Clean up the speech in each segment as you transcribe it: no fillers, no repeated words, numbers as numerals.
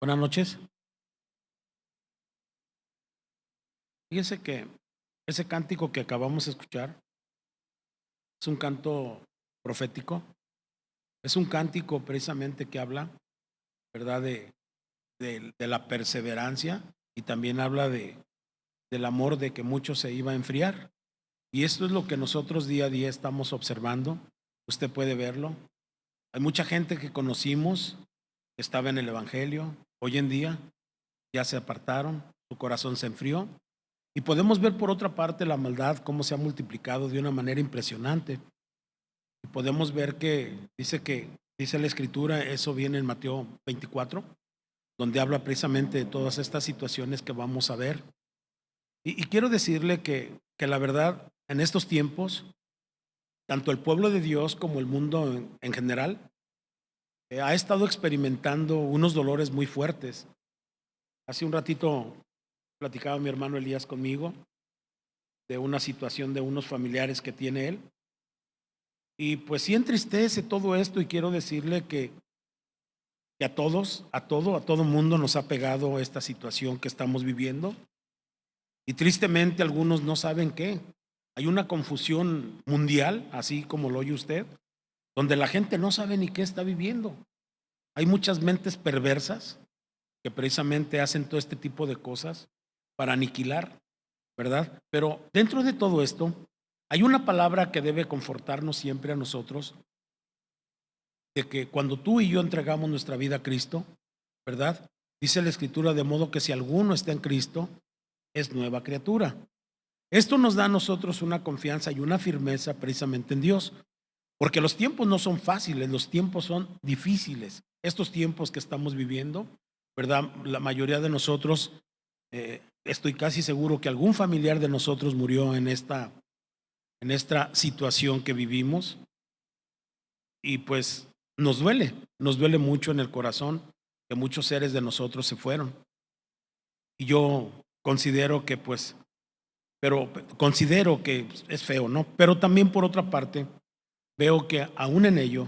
Buenas noches. Fíjese que ese cántico que acabamos de escuchar es un canto profético, es un cántico precisamente que habla, ¿verdad?, de la perseverancia y también habla del amor de que mucho se iba a enfriar. Y esto es lo que nosotros día a día estamos observando. Usted puede verlo. Hay mucha gente que conocimos que estaba en el Evangelio. Hoy en día ya se apartaron, su corazón se enfrió. Y podemos ver por otra parte la maldad, cómo se ha multiplicado de una manera impresionante. Y podemos ver dice la Escritura, eso viene en Mateo 24, donde habla precisamente de todas estas situaciones que vamos a ver. Y quiero decirle que la verdad, en estos tiempos, tanto el pueblo de Dios como el mundo en general, ha estado experimentando unos dolores muy fuertes. Hace un ratito platicaba mi hermano Elías conmigo de una situación de unos familiares que tiene él. Y pues sí entristece todo esto y quiero decirle que a todo mundo nos ha pegado esta situación que estamos viviendo y tristemente algunos no saben qué. Hay una confusión mundial, así como lo oye usted, donde la gente no sabe ni qué está viviendo. Hay muchas mentes perversas que precisamente hacen todo este tipo de cosas para aniquilar, ¿verdad? Pero dentro de todo esto, hay una palabra que debe confortarnos siempre a nosotros de que cuando tú y yo entregamos nuestra vida a Cristo, ¿verdad? Dice la Escritura, de modo que si alguno está en Cristo, es nueva criatura. Esto nos da a nosotros una confianza y una firmeza precisamente en Dios, porque los tiempos no son fáciles, los tiempos son difíciles. Estos tiempos que estamos viviendo, ¿verdad? La mayoría de nosotros, estoy casi seguro que algún familiar de nosotros murió en esta situación que vivimos y pues nos duele mucho en el corazón que muchos seres de nosotros se fueron. Y yo considero que pues, pero considero que es feo, ¿no? Pero también por otra parte, veo que aún en ello,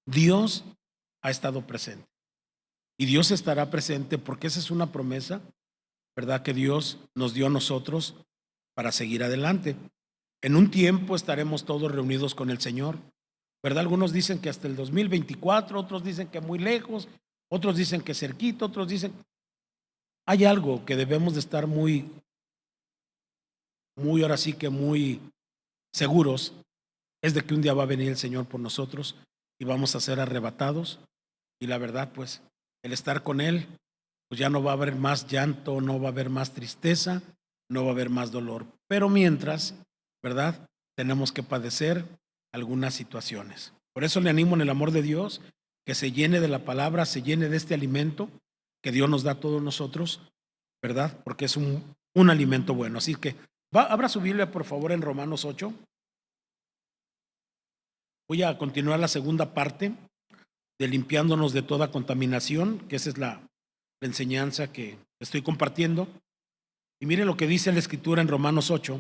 Dios ha estado presente. Y Dios estará presente porque esa es una promesa, ¿verdad? Que Dios nos dio a nosotros para seguir adelante. En un tiempo estaremos todos reunidos con el Señor, ¿verdad? Algunos dicen que hasta el 2024, otros dicen que muy lejos, otros dicen que cerquita, otros dicen. Hay algo que debemos de estar muy ahora sí que muy seguros, es de que un día va a venir el Señor por nosotros y vamos a ser arrebatados. Y la verdad, pues, el estar con Él, pues ya no va a haber más llanto, no va a haber más tristeza, no va a haber más dolor. Pero mientras, ¿verdad? Tenemos que padecer algunas situaciones. Por eso le animo en el amor de Dios, que se llene de la palabra, se llene de este alimento que Dios nos da a todos nosotros, ¿verdad? Porque es un alimento bueno. Así que abra su Biblia, por favor, en Romanos 8. Voy a continuar la segunda parte de limpiándonos de toda contaminación, que esa es la enseñanza que estoy compartiendo. Y miren lo que dice la Escritura en Romanos 8.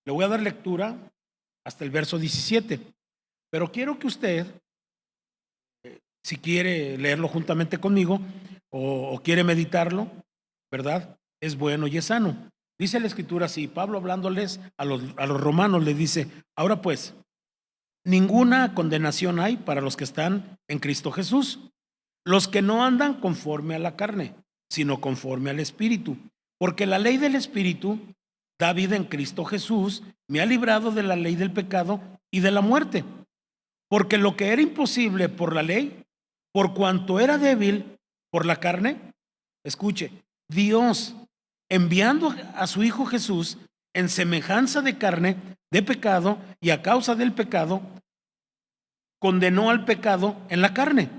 Le voy a dar lectura hasta el verso 17, pero quiero que usted, si quiere leerlo juntamente conmigo o quiere meditarlo, ¿verdad? Es bueno y es sano. Dice la Escritura así, Pablo hablándoles a los romanos le dice, ahora pues, ninguna condenación hay para los que están en Cristo Jesús, los que no andan conforme a la carne, sino conforme al Espíritu. Porque la ley del Espíritu da vida en Cristo Jesús, me ha librado de la ley del pecado y de la muerte. Porque lo que era imposible por la ley, por cuanto era débil por la carne, escuche, Dios enviando a su Hijo Jesús en semejanza de carne, de pecado, y a causa del pecado, condenó al pecado en la carne,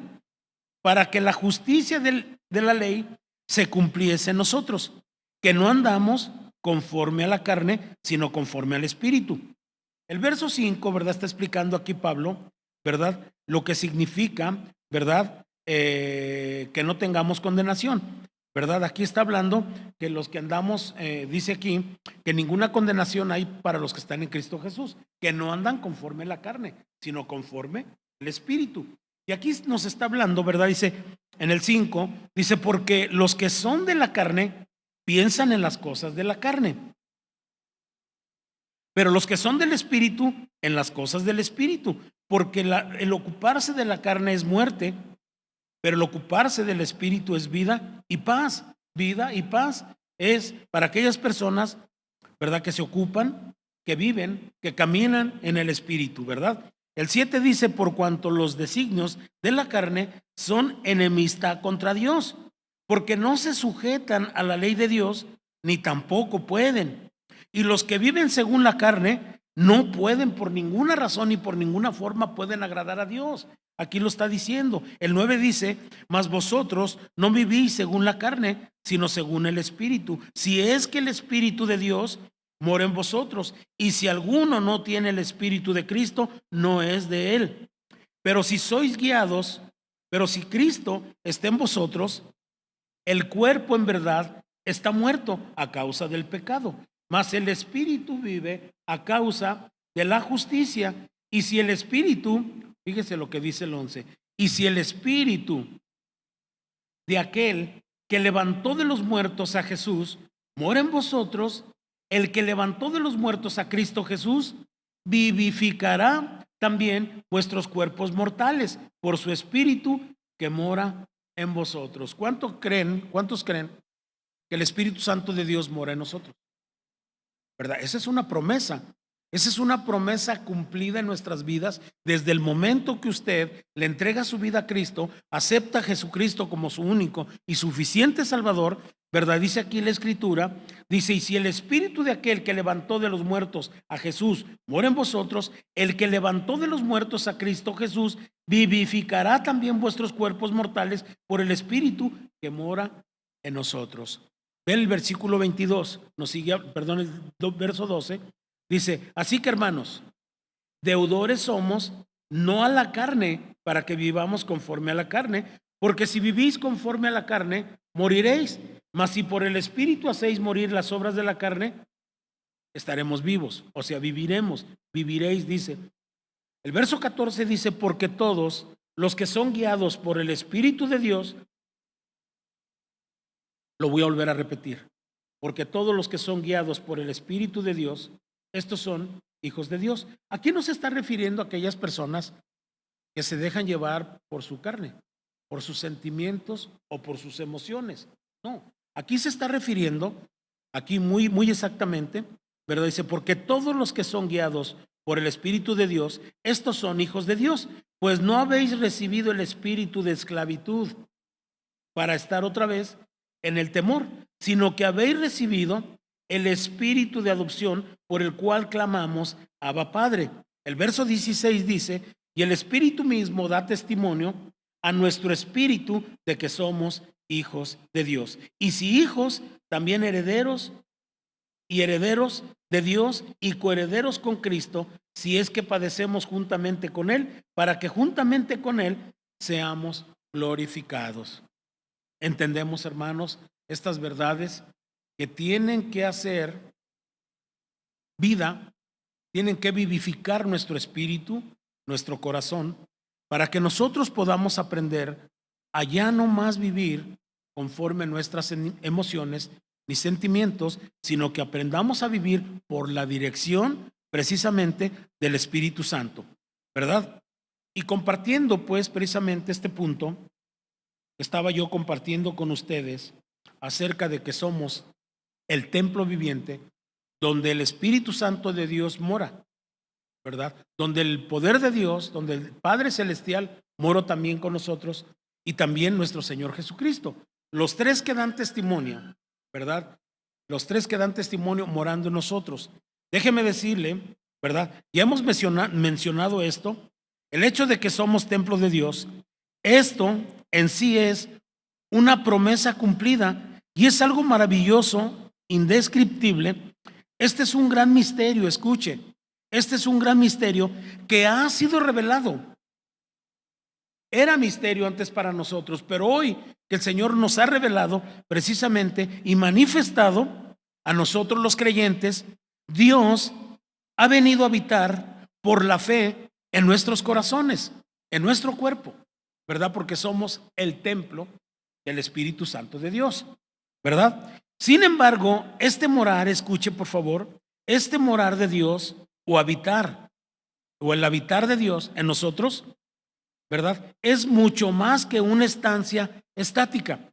para que la justicia de la ley se cumpliese en nosotros, que no andamos conforme a la carne, sino conforme al Espíritu. El verso 5, ¿verdad? Está explicando aquí Pablo, ¿verdad? Lo que significa, ¿verdad? Que no tengamos condenación, ¿verdad? Aquí está hablando que los que andamos, dice aquí, que ninguna condenación hay para los que están en Cristo Jesús, que no andan conforme a la carne, sino conforme al Espíritu. Y aquí nos está hablando, ¿verdad? Dice en el 5, dice, porque los que son de la carne piensan en las cosas de la carne, pero los que son del Espíritu en las cosas del Espíritu, porque el ocuparse de la carne es muerte, pero el ocuparse del Espíritu es vida y paz. Vida y paz es para aquellas personas, ¿verdad?, que se ocupan, que viven, que caminan en el Espíritu, ¿verdad? El 7 dice, por cuanto los designios de la carne son enemistad contra Dios, porque no se sujetan a la ley de Dios, ni tampoco pueden. Y los que viven según la carne no pueden por ninguna razón ni por ninguna forma pueden agradar a Dios. Aquí lo está diciendo. El 9 dice, mas vosotros no vivís según la carne, sino según el Espíritu. Si es que el Espíritu de Dios mora en vosotros. Y si alguno no tiene el Espíritu de Cristo, no es de él. Pero si sois guiados, pero si Cristo está en vosotros, el cuerpo en verdad está muerto a causa del pecado, mas el Espíritu vive a causa de la justicia. Y si el Espíritu, fíjese lo que dice el 11, y si el Espíritu de aquel que levantó de los muertos a Jesús mora en vosotros, el que levantó de los muertos a Cristo Jesús vivificará también vuestros cuerpos mortales por su Espíritu que mora en vosotros. ¿Cuántos creen que el Espíritu Santo de Dios mora en nosotros? ¿Verdad? Esa es una promesa. Esa es una promesa cumplida en nuestras vidas desde el momento que usted le entrega su vida a Cristo, acepta a Jesucristo como su único y suficiente Salvador, ¿verdad? Dice aquí la Escritura, dice, y si el Espíritu de aquel que levantó de los muertos a Jesús mora en vosotros, el que levantó de los muertos a Cristo Jesús vivificará también vuestros cuerpos mortales por el Espíritu que mora en nosotros. Ve el versículo 22, nos sigue, perdón, el verso 12. Dice, así que hermanos, deudores somos, no a la carne, para que vivamos conforme a la carne, porque si vivís conforme a la carne, moriréis, mas si por el Espíritu hacéis morir las obras de la carne, estaremos vivos, o sea, viviréis, dice. El verso 14 dice, porque todos los que son guiados por el Espíritu de Dios, lo voy a volver a repetir, porque todos los que son guiados por el Espíritu de Dios, estos son hijos de Dios. Aquí no se está refiriendo a aquellas personas que se dejan llevar por su carne, por sus sentimientos o por sus emociones. No, aquí se está refiriendo, aquí muy exactamente, ¿verdad? Dice, porque todos los que son guiados por el Espíritu de Dios, estos son hijos de Dios, pues no habéis recibido el espíritu de esclavitud para estar otra vez en el temor, sino que habéis recibido el espíritu de adopción por el cual clamamos, Abba Padre. El verso 16 dice, y el Espíritu mismo da testimonio a nuestro espíritu de que somos hijos de Dios. Y si hijos, también herederos y herederos de Dios y coherederos con Cristo, si es que padecemos juntamente con Él, para que juntamente con Él seamos glorificados. Entendemos, hermanos, estas verdades que tienen que hacer vida, tienen que vivificar nuestro espíritu, nuestro corazón, para que nosotros podamos aprender a ya no más vivir conforme nuestras emociones ni sentimientos, sino que aprendamos a vivir por la dirección precisamente del Espíritu Santo, ¿verdad? Y compartiendo pues precisamente este punto, estaba yo compartiendo con ustedes acerca de que somos el templo viviente donde el Espíritu Santo de Dios mora, ¿verdad? Donde el poder de Dios, donde el Padre Celestial mora también con nosotros y también nuestro Señor Jesucristo. Los tres que dan testimonio, ¿verdad? Los tres que dan testimonio morando en nosotros. Déjeme decirle, ¿verdad? Ya hemos mencionado esto, el hecho de que somos templo de Dios, esto en sí es una promesa cumplida y es algo maravilloso, indescriptible. Este es un gran misterio, escuche, este es un gran misterio que ha sido revelado. Era misterio antes para nosotros, pero hoy que el Señor nos ha revelado precisamente y manifestado a nosotros los creyentes, Dios ha venido a habitar por la fe en nuestros corazones, en nuestro cuerpo. ¿verdad? Porque somos el templo del Espíritu Santo de Dios, ¿verdad? Sin embargo, este morar, escuche por favor, este morar de Dios o habitar, o el habitar de Dios en nosotros, ¿verdad? Es mucho más que una estancia estática,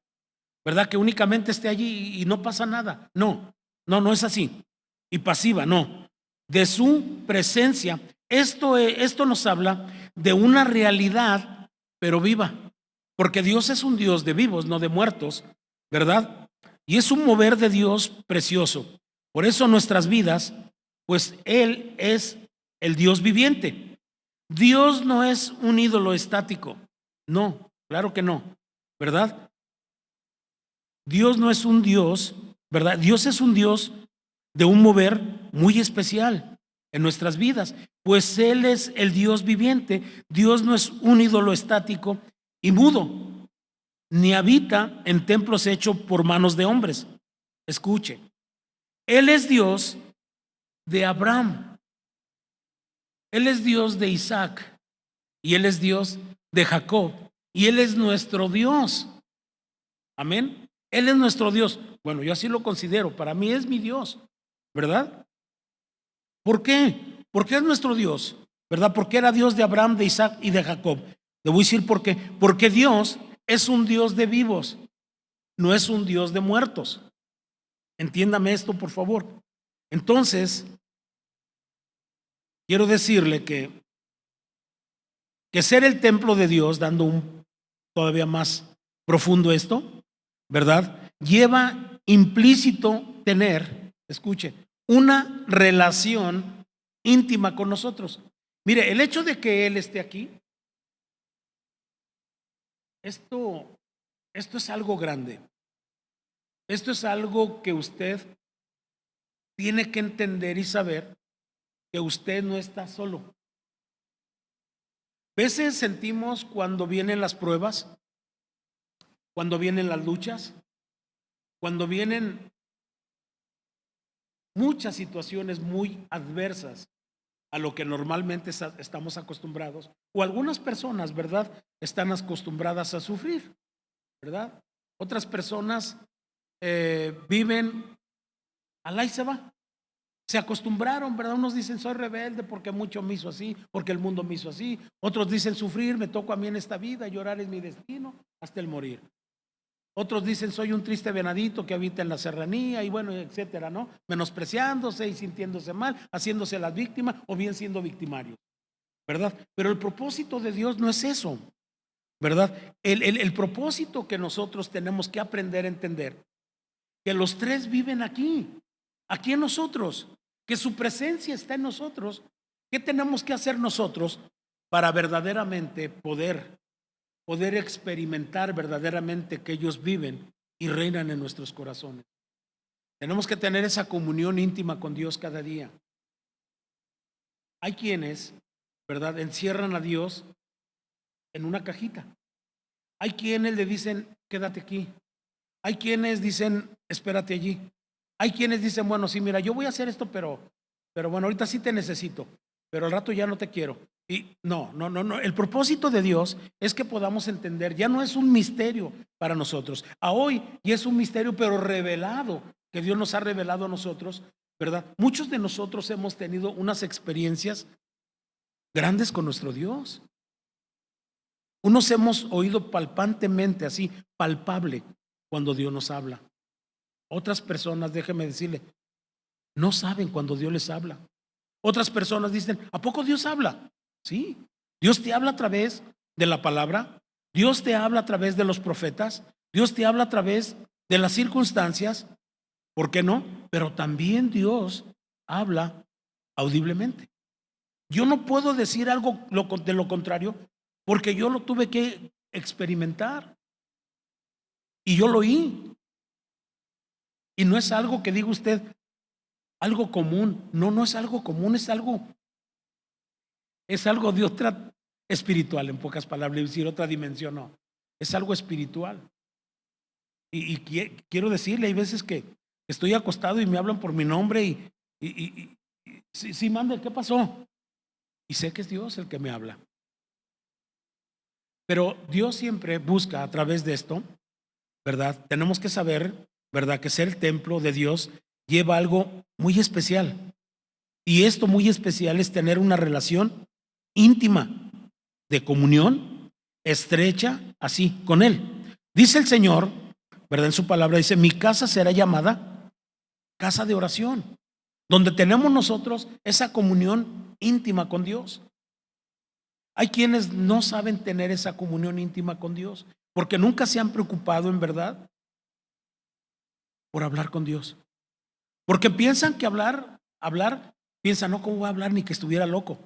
¿verdad? Que únicamente esté allí y no pasa nada. No, no, no es así. Y pasiva, no. De su presencia. Esto nos habla de una realidad, pero viva. Porque Dios es un Dios de vivos, no de muertos, ¿verdad? Y es un mover de Dios precioso. Por eso nuestras vidas, pues Él es el Dios viviente. Dios no es un ídolo estático. No, claro que no, ¿verdad? Dios no es un Dios, ¿verdad? Dios es un Dios de un mover muy especial en nuestras vidas, pues Él es el Dios viviente. Dios no es un ídolo estático y mudo, ni habita en templos hechos por manos de hombres. Escuche, Él es Dios de Abraham, Él es Dios de Isaac y Él es Dios de Jacob y Él es nuestro Dios. Amén. Él es nuestro Dios. Bueno, yo así lo considero. Para mí es mi Dios, ¿verdad? ¿Por qué? Porque es nuestro Dios, ¿verdad? Porque era Dios de Abraham, de Isaac y de Jacob. Le voy a decir por qué. Porque Dios es un Dios de vivos, no es un Dios de muertos. Entiéndame esto, por favor. Entonces, quiero decirle que ser el templo de Dios, dando un todavía más profundo esto, ¿verdad? Lleva implícito tener, escuche, una relación íntima con nosotros. Mire, el hecho de que Él esté aquí, esto es algo grande. Esto es algo que usted tiene que entender y saber que usted no está solo. A veces sentimos cuando vienen las pruebas, cuando vienen las luchas, cuando vienen muchas situaciones muy adversas a lo que normalmente estamos acostumbrados, o algunas personas, ¿verdad?, están acostumbradas a sufrir, ¿verdad? Otras personas viven, alá y se va. Se acostumbraron, ¿verdad? Unos dicen soy rebelde porque mucho me hizo así, porque el mundo me hizo así. Otros dicen sufrir, me tocó a mí en esta vida, llorar es mi destino hasta el morir. Otros dicen soy un triste venadito que habita en la serranía y bueno, etcétera, ¿no? Menospreciándose y sintiéndose mal, haciéndose las víctimas o bien siendo victimarios, ¿verdad? Pero el propósito de Dios no es eso, ¿verdad? El propósito que nosotros tenemos que aprender a entender, que los tres viven aquí, aquí en nosotros, que su presencia está en nosotros. ¿Qué tenemos que hacer nosotros para verdaderamente poder experimentar verdaderamente que ellos viven y reinan en nuestros corazones? Tenemos que tener esa comunión íntima con Dios cada día. Hay quienes, ¿verdad?, encierran a Dios en una cajita. Hay quienes le dicen, quédate aquí. Hay quienes dicen, espérate allí. Hay quienes dicen, bueno, sí, mira, yo voy a hacer esto, pero bueno, ahorita sí te necesito, pero al rato ya no te quiero. Y no. El propósito de Dios es que podamos entender, ya no es un misterio para nosotros. A hoy ya es un misterio, pero revelado, que Dios nos ha revelado a nosotros, ¿verdad? Muchos de nosotros hemos tenido unas experiencias grandes con nuestro Dios. Unos hemos oído palpantemente, así, palpable, cuando Dios nos habla. Otras personas, déjeme decirle, no saben cuando Dios les habla. Otras personas dicen, ¿a poco Dios habla? Sí, Dios te habla a través de la palabra, Dios te habla a través de los profetas, Dios te habla a través de las circunstancias, ¿por qué no? Pero también Dios habla audiblemente. Yo no puedo decir algo de lo contrario porque yo lo tuve que experimentar y yo lo oí. Y no es algo que diga usted, algo común. No, no es algo común, es algo de otra espiritual, en pocas palabras, es decir, otra dimensión, no. Es algo espiritual. Y quiero decirle, hay veces que estoy acostado y me hablan por mi nombre y sí, mande, ¿qué pasó? Y sé que es Dios el que me habla. Pero Dios siempre busca a través de esto, ¿verdad? Tenemos que saber, ¿verdad? Que ser el templo de Dios lleva algo muy especial. Y esto muy especial es tener una relación íntima, de comunión, estrecha, así, con Él. Dice el Señor, ¿verdad? En su palabra dice, mi casa será llamada casa de oración, donde tenemos nosotros esa comunión íntima con Dios. Hay quienes no saben tener esa comunión íntima con Dios, porque nunca se han preocupado en verdad por hablar con Dios. Porque piensan que hablar, piensan, no, ¿cómo voy a hablar? Ni que estuviera loco.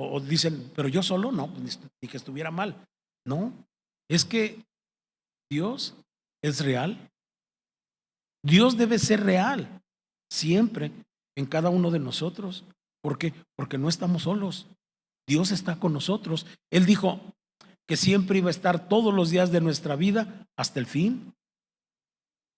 O dicen, pero yo solo, no, ni que estuviera mal. No, es que Dios es real. Dios debe ser real siempre en cada uno de nosotros. ¿Por qué? Porque no estamos solos. Dios está con nosotros. Él dijo que siempre iba a estar todos los días de nuestra vida hasta el fin.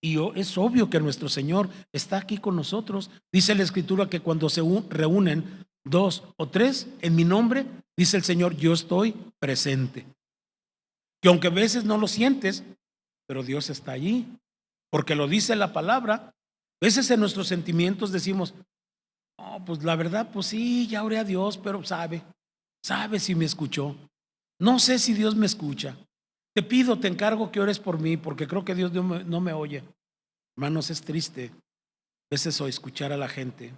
Y es obvio que nuestro Señor está aquí con nosotros. Dice la Escritura que cuando se reúnen 2 o 3 en mi nombre, dice el Señor, yo estoy presente. Que aunque a veces no lo sientes, pero Dios está allí, porque lo dice la palabra. A veces en nuestros sentimientos decimos, oh, pues la verdad, pues sí, ya oré a Dios, pero sabe si me escuchó. No sé si Dios me escucha. Te pido, te encargo que ores por mí, porque creo que Dios no me oye. Hermanos, es triste a veces escuchar a la gente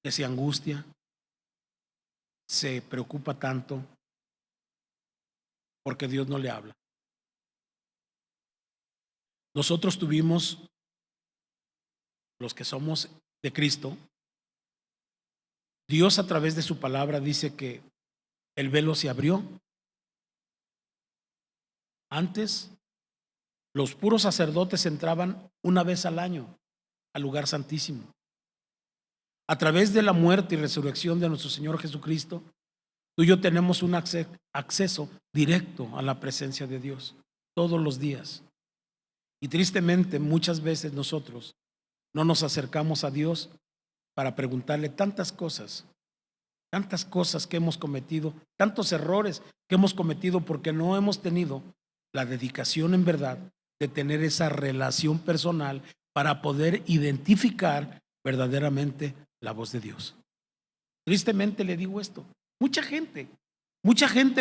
que se angustia, se preocupa tanto porque Dios no le habla. Nosotros tuvimos, los que somos de Cristo, Dios a través de su palabra dice que el velo se abrió. Antes, los puros sacerdotes entraban una vez al año al lugar santísimo. A través de la muerte y resurrección de nuestro Señor Jesucristo, tú y yo tenemos un acceso directo a la presencia de Dios todos los días. Y tristemente muchas veces nosotros no nos acercamos a Dios para preguntarle tantas cosas que hemos cometido, tantos errores que hemos cometido porque no hemos tenido la dedicación en verdad de tener esa relación personal para poder identificar verdaderamente la voz de Dios. Tristemente le digo esto, mucha gente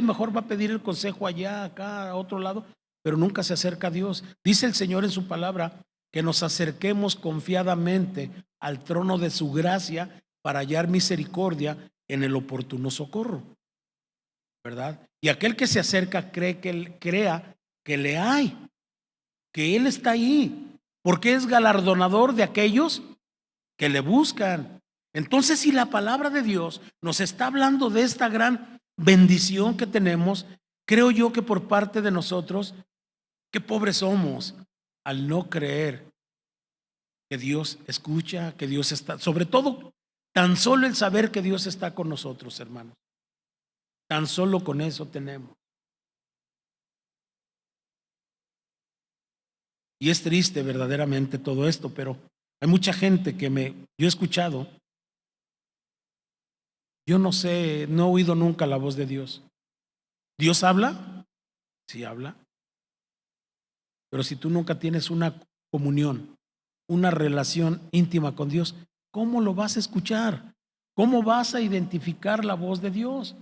mejor va a pedir el consejo allá, acá, a otro lado, pero nunca se acerca a Dios. Dice el Señor en su palabra que nos acerquemos confiadamente al trono de su gracia para hallar misericordia en el oportuno socorro, ¿verdad? Y aquel que se acerca crea que le hay, que Él está ahí, porque es galardonador de aquellos que le buscan. Entonces, si la palabra de Dios nos está hablando de esta gran bendición que tenemos, creo yo que por parte de nosotros, qué pobres somos al no creer que Dios escucha, que Dios está, sobre todo, tan solo el saber que Dios está con nosotros, hermanos. Tan solo con eso tenemos. Y es triste verdaderamente todo esto, pero hay mucha gente que yo he escuchado. Yo no sé, no he oído nunca la voz de Dios. ¿Dios habla? Sí habla. Pero si tú nunca tienes una comunión, una relación íntima con Dios, ¿cómo lo vas a escuchar? ¿Cómo vas a identificar la voz de Dios?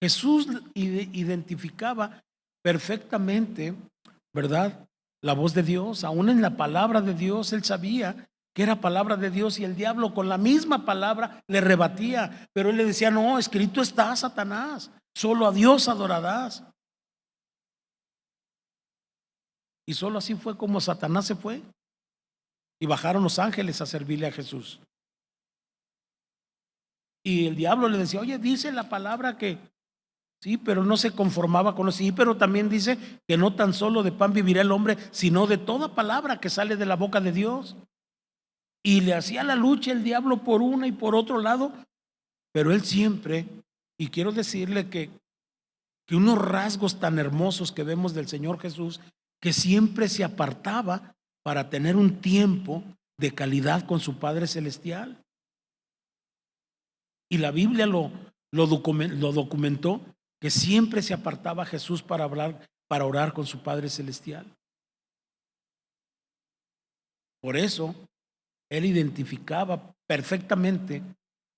Jesús identificaba perfectamente, ¿verdad? La voz de Dios, aún en la palabra de Dios, él sabía que era palabra de Dios y el diablo con la misma palabra le rebatía, pero él le decía, no, escrito está, Satanás, solo a Dios adorarás. Y solo así fue como Satanás se fue y bajaron los ángeles a servirle a Jesús. Y el diablo le decía, oye, dice la palabra que sí, pero no se conformaba con eso. Sí, pero también dice que no tan solo de pan vivirá el hombre, sino de toda palabra que sale de la boca de Dios. Y le hacía la lucha el diablo por una y por otro lado, pero él siempre, y quiero decirle que unos rasgos tan hermosos que vemos del Señor Jesús, que siempre se apartaba para tener un tiempo de calidad con su Padre Celestial. Y la Biblia lo lo documentó, que siempre se apartaba a Jesús para hablar, para orar con su Padre Celestial. Por eso, él identificaba perfectamente,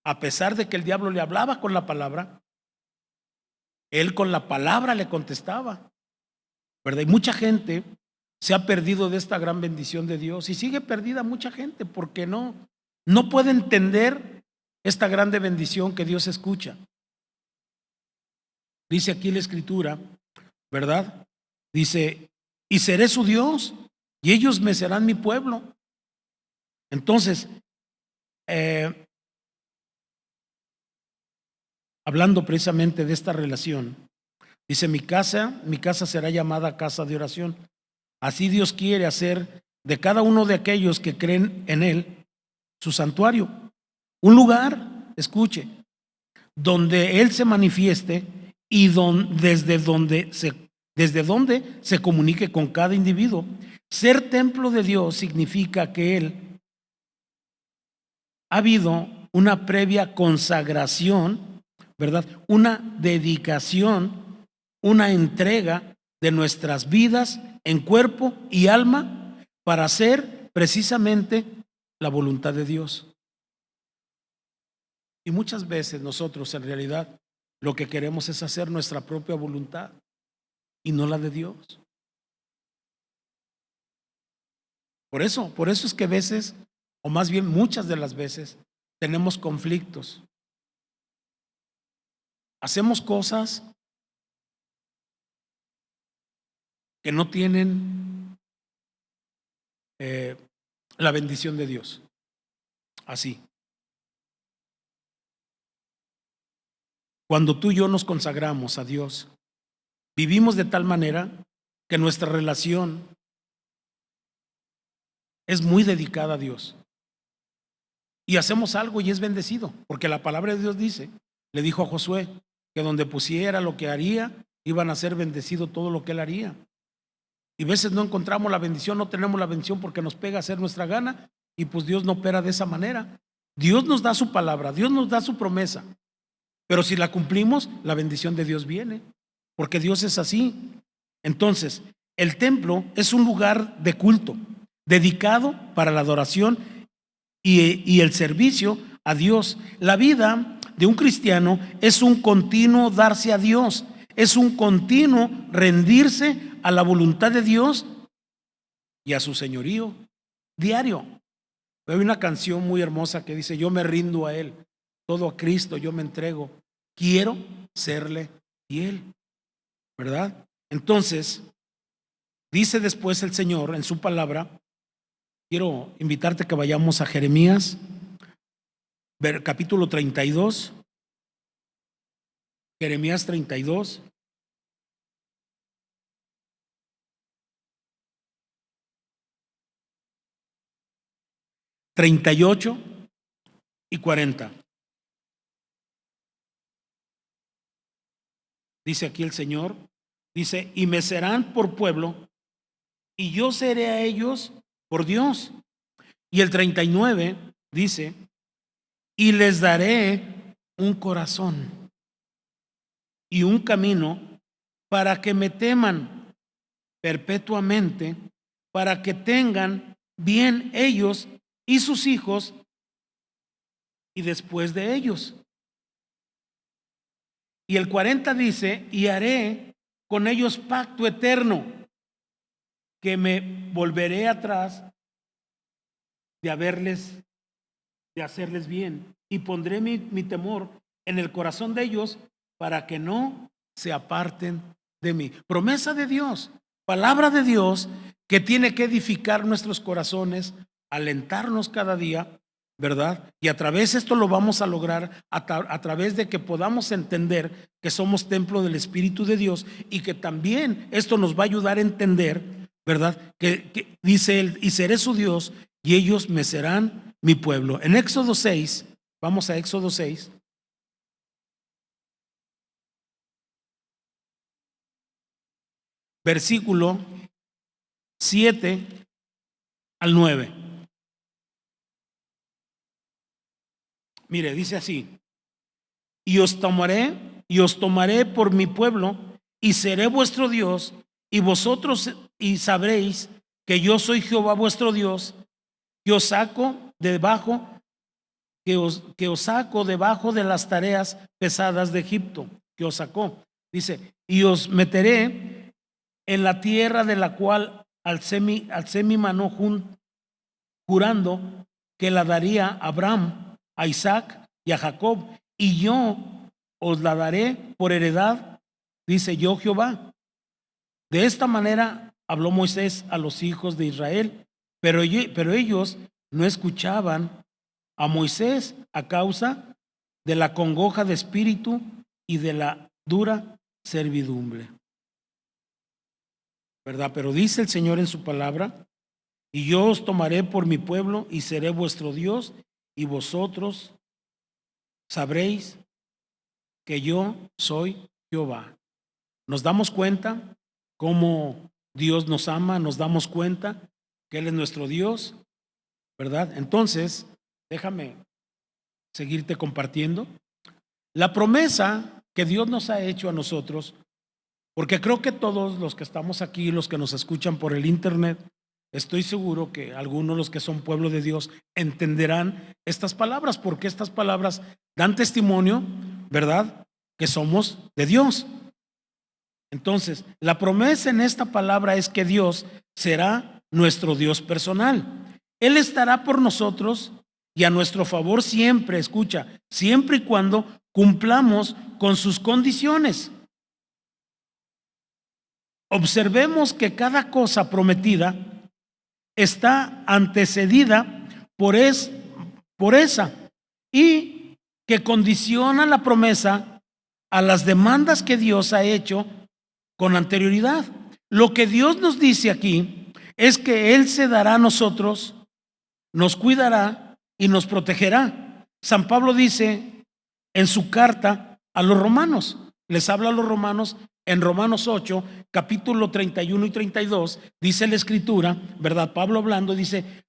a pesar de que el diablo le hablaba con la palabra, él con la palabra le contestaba, ¿verdad? Y mucha gente se ha perdido de esta gran bendición de Dios y sigue perdida mucha gente porque no puede entender esta grande bendición que Dios escucha. Dice aquí la Escritura, ¿verdad? Dice, y seré su Dios y ellos me serán mi pueblo. Entonces, hablando precisamente de esta relación, dice, mi casa será llamada casa de oración. Así Dios quiere hacer de cada uno de aquellos que creen en Él su santuario, un lugar, escuche, donde Él se manifieste y desde donde se comunique con cada individuo. Ser templo de Dios significa que Él ha habido una previa consagración, ¿verdad? Una dedicación, una entrega de nuestras vidas en cuerpo y alma para hacer precisamente la voluntad de Dios. Y muchas veces nosotros en realidad lo que queremos es hacer nuestra propia voluntad y no la de Dios. Por eso es que a veces, o más bien muchas de las veces, tenemos conflictos. Hacemos cosas que no tienen la bendición de Dios. Así. Cuando tú y yo nos consagramos a Dios, vivimos de tal manera que nuestra relación es muy dedicada a Dios. Y hacemos algo y es bendecido, porque la palabra de Dios dice, le dijo a Josué, que donde pusiera lo que haría, iban a ser bendecido todo lo que él haría. Y a veces no encontramos la bendición, no tenemos la bendición porque nos pega a hacer nuestra gana, y pues Dios no opera de esa manera. Dios nos da su palabra, Dios nos da su promesa, pero si la cumplimos, la bendición de Dios viene, porque Dios es así. Entonces, el templo es un lugar de culto, dedicado para la adoración y el servicio a Dios. La vida de un cristiano es un continuo darse a Dios, es un continuo rendirse a la voluntad de Dios y a su señorío diario. Hay una canción muy hermosa que dice, yo me rindo a Él, todo a Cristo yo me entrego, quiero serle fiel, ¿verdad? Entonces, dice después el Señor en su palabra, quiero invitarte a que vayamos a Jeremías, capítulo 32, Jeremías 32. (38 y 40). Dice aquí el Señor, dice, y me serán por pueblo, y yo seré a ellos por Dios. Y el 39 dice, y les daré un corazón y un camino para que me teman perpetuamente, para que tengan bien ellos y sus hijos y después de ellos. Y el 40 dice, y haré con ellos pacto eterno, que me volveré atrás de hacerles bien, y pondré mi temor en el corazón de ellos para que no se aparten de mí. Promesa de Dios, palabra de Dios que tiene que edificar nuestros corazones, alentarnos cada día, ¿verdad? Y a través de esto lo vamos a lograr a través de que podamos entender que somos templo del Espíritu de Dios y que también esto nos va a ayudar a entender, ¿verdad? Que dice él, y seré su Dios y ellos me serán mi pueblo. En Éxodo 6, vamos a Éxodo 6. Versículo 7 al 9. Mire, dice así, y os tomaré por mi pueblo, y seré vuestro Dios, y vosotros y sabréis que yo soy Jehová vuestro Dios, que os saco debajo, que os saco debajo de las tareas pesadas de Egipto, que os sacó. Dice, y os meteré en la tierra de la cual alcé mi mano jurando que la daría a Abraham, a Isaac y a Jacob, y yo os la daré por heredad, dice yo Jehová. De esta manera habló Moisés a los hijos de Israel, pero ellos no escuchaban a Moisés a causa de la congoja de espíritu y de la dura servidumbre. ¿Verdad? Pero dice el Señor en su palabra, y yo os tomaré por mi pueblo y seré vuestro Dios, y vosotros sabréis que yo soy Jehová. Nos damos cuenta cómo Dios nos ama, nos damos cuenta que Él es nuestro Dios, ¿verdad? Entonces, déjame seguirte compartiendo. La promesa que Dios nos ha hecho a nosotros, porque creo que todos los que estamos aquí, los que nos escuchan por el internet, estoy seguro que algunos de los que son pueblo de Dios entenderán estas palabras, porque estas palabras dan testimonio, ¿verdad?, que somos de Dios. Entonces, la promesa en esta palabra es que Dios será nuestro Dios personal. Él estará por nosotros y a nuestro favor siempre, escucha, siempre y cuando cumplamos con sus condiciones. Observemos que cada cosa prometida está antecedida por esa, y que condiciona la promesa a las demandas que Dios ha hecho con anterioridad. Lo que Dios nos dice aquí es que Él se dará a nosotros, nos cuidará y nos protegerá. San Pablo dice en su carta a los romanos, les habla a los romanos en Romanos 8, capítulo 31 y 32, dice la escritura, ¿verdad? Pablo hablando dice,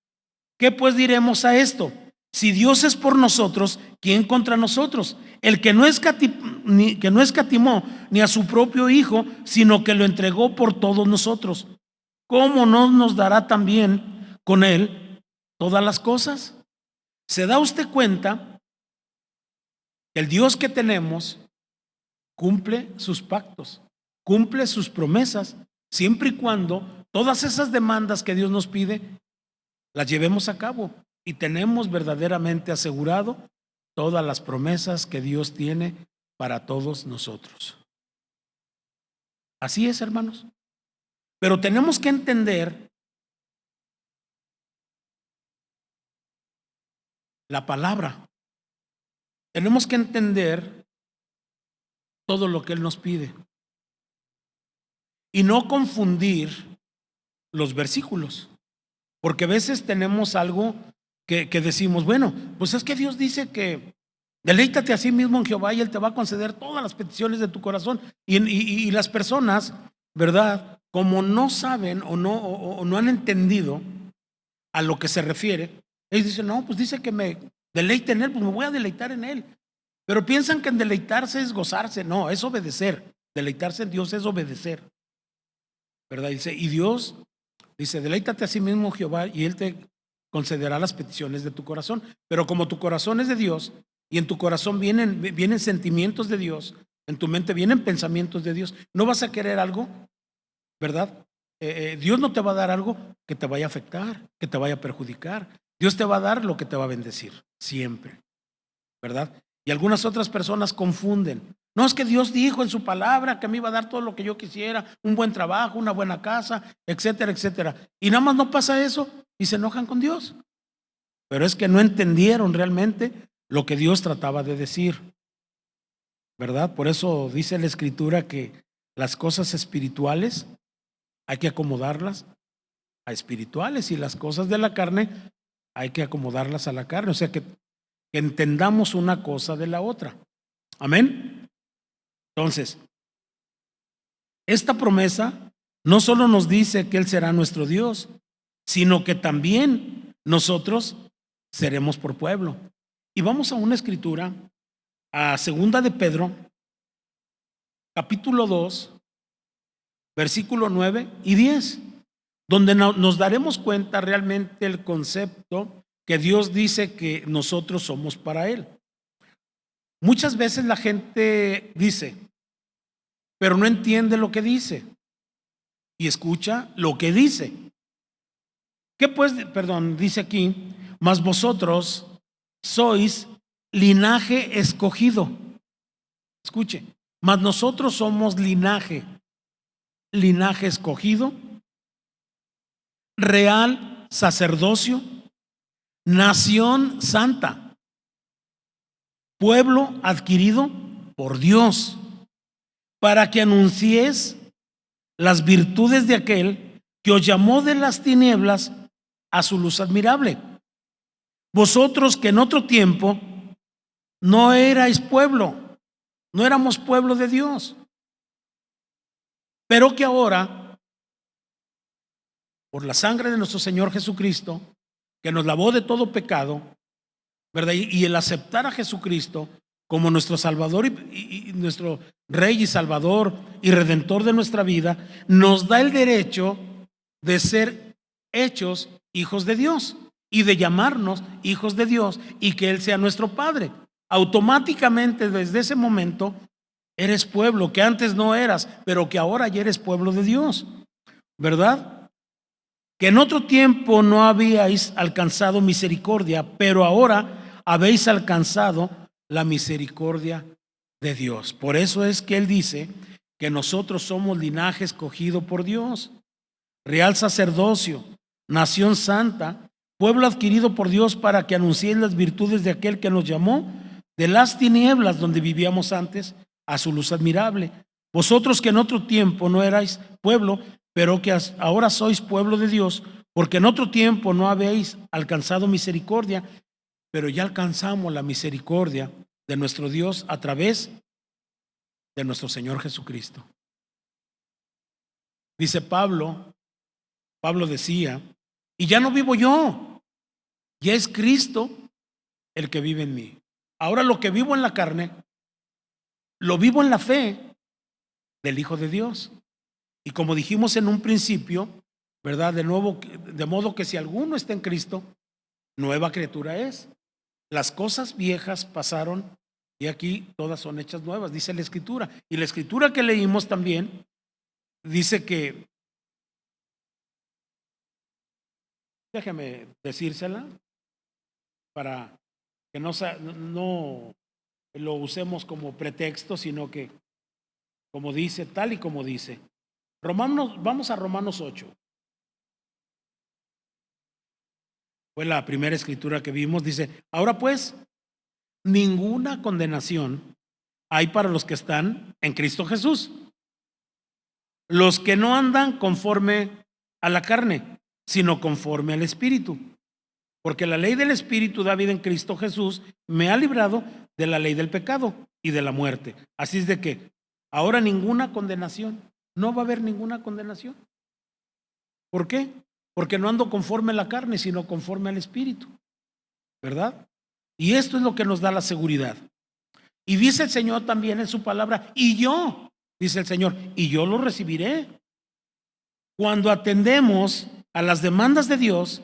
¿qué pues diremos a esto? Si Dios es por nosotros, ¿quién contra nosotros? El que no escatimó ni a su propio Hijo, sino que lo entregó por todos nosotros, ¿cómo no nos dará también con Él todas las cosas? ¿Se da usted cuenta que el Dios que tenemos cumple sus pactos, cumple sus promesas, siempre y cuando todas esas demandas que Dios nos pide las llevemos a cabo y tenemos verdaderamente asegurado todas las promesas que Dios tiene para todos nosotros? Así es, hermanos. Pero tenemos que entender la palabra. Tenemos que entender todo lo que Él nos pide y no confundir los versículos, porque a veces tenemos algo que decimos, bueno, pues es que Dios dice que deleítate a sí mismo en Jehová y Él te va a conceder todas las peticiones de tu corazón, y las personas, ¿verdad?, como no saben o no han entendido a lo que se refiere, ellos dicen, no, pues dice que me deleite en Él, pues me voy a deleitar en Él. Pero piensan que en deleitarse es gozarse. No, es obedecer. Deleitarse en Dios es obedecer, ¿verdad? Dice, y Dios dice, deleítate a sí mismo Jehová y Él te concederá las peticiones de tu corazón. Pero como tu corazón es de Dios y en tu corazón vienen sentimientos de Dios, en tu mente vienen pensamientos de Dios, no vas a querer algo, ¿verdad? Dios no te va a dar algo que te vaya a afectar, que te vaya a perjudicar. Dios te va a dar lo que te va a bendecir, siempre, ¿verdad? Y algunas otras personas confunden. No, es que Dios dijo en su palabra que me iba a dar todo lo que yo quisiera, un buen trabajo, una buena casa, etcétera, etcétera. Y nada más no pasa eso y se enojan con Dios. Pero es que no entendieron realmente lo que Dios trataba de decir, ¿verdad? Por eso dice la Escritura que las cosas espirituales hay que acomodarlas a espirituales y las cosas de la carne hay que acomodarlas a la carne. O sea que entendamos una cosa de la otra. Amén. Entonces, esta promesa no solo nos dice que Él será nuestro Dios, sino que también nosotros seremos por pueblo. Y vamos a una escritura a segunda de Pedro, capítulo 2, versículo 9 y 10, donde nos daremos cuenta realmente el concepto que Dios dice que nosotros somos para Él. Muchas veces la gente dice, pero no entiende lo que dice y escucha lo que dice. ¿Qué pues? Perdón, dice aquí, mas vosotros sois linaje escogido. Escuche, mas nosotros somos linaje escogido, real sacerdocio, nación santa, pueblo adquirido por Dios, para que anunciéis las virtudes de aquel que os llamó de las tinieblas a su luz admirable. Vosotros que en otro tiempo no erais pueblo, no éramos pueblo de Dios, pero que ahora, por la sangre de nuestro Señor Jesucristo, que nos lavó de todo pecado, ¿verdad? Y el aceptar a Jesucristo como nuestro Salvador y nuestro Rey y Salvador y Redentor de nuestra vida, nos da el derecho de ser hechos hijos de Dios y de llamarnos hijos de Dios y que Él sea nuestro Padre. Automáticamente desde ese momento eres pueblo que antes no eras, pero que ahora ya eres pueblo de Dios, ¿verdad? Que en otro tiempo no habíais alcanzado misericordia, pero ahora habéis alcanzado la misericordia de Dios. Por eso es que Él dice que nosotros somos linaje escogido por Dios, real sacerdocio, nación santa, pueblo adquirido por Dios para que anunciéis las virtudes de aquel que nos llamó de las tinieblas donde vivíamos antes a su luz admirable. Vosotros que en otro tiempo no erais pueblo, pero que ahora sois pueblo de Dios, porque en otro tiempo no habéis alcanzado misericordia, pero ya alcanzamos la misericordia de nuestro Dios a través de nuestro Señor Jesucristo. Dice Pablo decía, y ya no vivo yo, ya es Cristo el que vive en mí. Ahora lo que vivo en la carne, lo vivo en la fe del Hijo de Dios. Y como dijimos en un principio, ¿verdad? De nuevo, de modo que si alguno está en Cristo, nueva criatura es. Las cosas viejas pasaron y aquí todas son hechas nuevas, dice la Escritura. Y la Escritura que leímos también dice que, déjeme decírsela para que no lo usemos como pretexto, sino que como dice, tal y como dice. Vamos a Romanos 8. Fue la primera escritura que vimos. Dice, ahora pues, ninguna condenación hay para los que están en Cristo Jesús, los que no andan conforme a la carne, sino conforme al Espíritu. Porque la ley del Espíritu da vida en Cristo Jesús me ha librado de la ley del pecado y de la muerte. Así es de que ahora ninguna condenación, no va a haber ninguna condenación. ¿Por qué? Porque no ando conforme a la carne, sino conforme al Espíritu, ¿verdad? Y esto es lo que nos da la seguridad. Y dice el Señor también en su palabra, y yo, dice el Señor, y yo lo recibiré. Cuando atendemos a las demandas de Dios,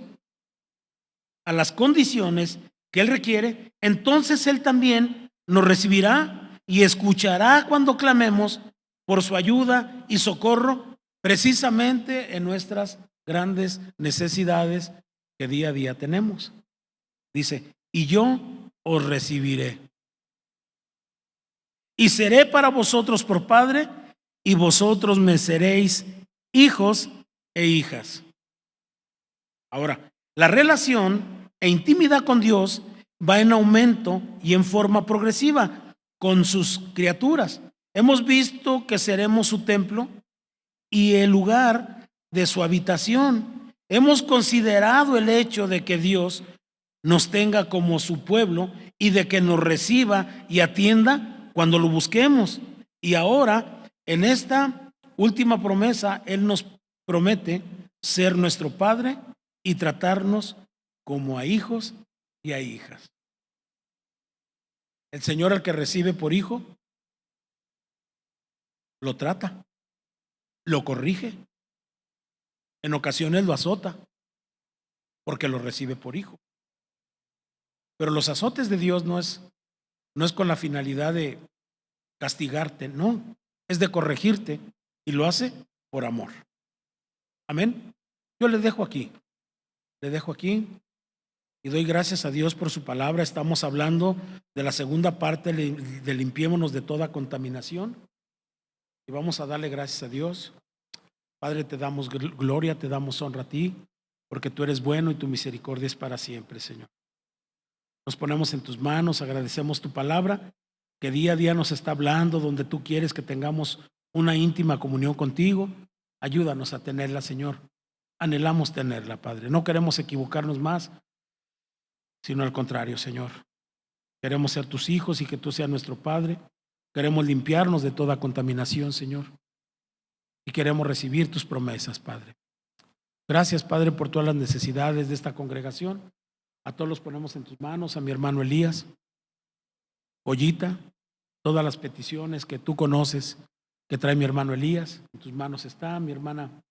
a las condiciones que Él requiere, entonces Él también nos recibirá y escuchará cuando clamemos por su ayuda y socorro, precisamente en nuestras grandes necesidades que día a día tenemos. Dice, y yo os recibiré. Y seré para vosotros por padre, y vosotros me seréis hijos e hijas. Ahora, la relación e intimidad con Dios va en aumento y en forma progresiva con sus criaturas. Hemos visto que seremos su templo y el lugar de su habitación. Hemos considerado el hecho de que Dios nos tenga como su pueblo y de que nos reciba y atienda cuando lo busquemos. Y ahora, en esta última promesa, Él nos promete ser nuestro Padre y tratarnos como a hijos y a hijas. El Señor al que recibe por hijo, lo trata, lo corrige, en ocasiones lo azota, porque lo recibe por hijo. Pero los azotes de Dios no es con la finalidad de castigarte, no, es de corregirte y lo hace por amor. Amén. Yo le dejo aquí y doy gracias a Dios por su palabra. Estamos hablando de la segunda parte de limpiémonos de toda contaminación y vamos a darle gracias a Dios. Padre, te damos gloria, te damos honra a ti, porque tú eres bueno y tu misericordia es para siempre, Señor. Nos ponemos en tus manos, agradecemos tu palabra, que día a día nos está hablando, donde tú quieres que tengamos una íntima comunión contigo. Ayúdanos a tenerla, Señor. Anhelamos tenerla, Padre. No queremos equivocarnos más, sino al contrario, Señor. Queremos ser tus hijos y que tú seas nuestro Padre. Queremos limpiarnos de toda contaminación, Señor. Y queremos recibir tus promesas, Padre. Gracias, Padre, por todas las necesidades de esta congregación. A todos los ponemos en tus manos, a mi hermano Elías, Goyita, todas las peticiones que tú conoces que trae mi hermano Elías, en tus manos está mi hermana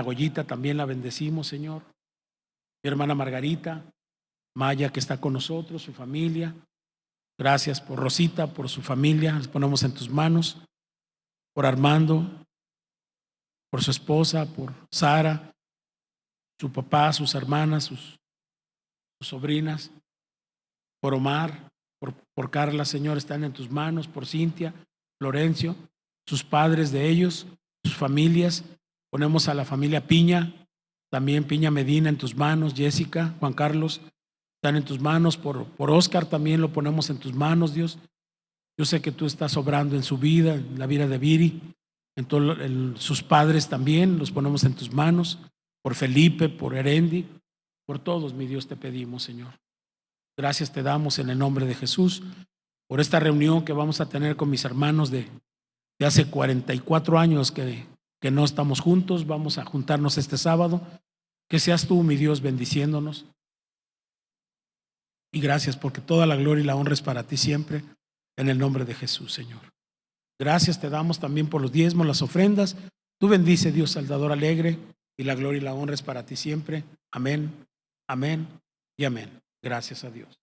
Goyita, también la bendecimos, Señor. Mi hermana Margarita, Maya, que está con nosotros, su familia. Gracias por Rosita, por su familia, les ponemos en tus manos. Por Armando, por su esposa, por Sara, su papá, sus hermanas, sus sobrinas, por Omar, por Carla, Señor, están en tus manos, por Cintia, Florencio, sus padres de ellos, sus familias. Ponemos a la familia Piña, también Piña Medina en tus manos, Jessica, Juan Carlos, están en tus manos. Por Oscar también lo ponemos en tus manos, Dios. Yo sé que tú estás obrando en su vida, en la vida de Viri, en sus padres también, los ponemos en tus manos. Por Felipe, por Erendi, por todos, mi Dios, te pedimos, Señor. Gracias te damos en el nombre de Jesús por esta reunión que vamos a tener con mis hermanos de hace 44 años que no estamos juntos. Vamos a juntarnos este sábado. Que seas tú, mi Dios, bendiciéndonos. Y gracias porque toda la gloria y la honra es para ti siempre, en el nombre de Jesús, Señor. Gracias te damos también por los diezmos, las ofrendas. Tú bendice, Dios Salvador alegre, y la gloria y la honra es para ti siempre. Amén, amén y amén. Gracias a Dios.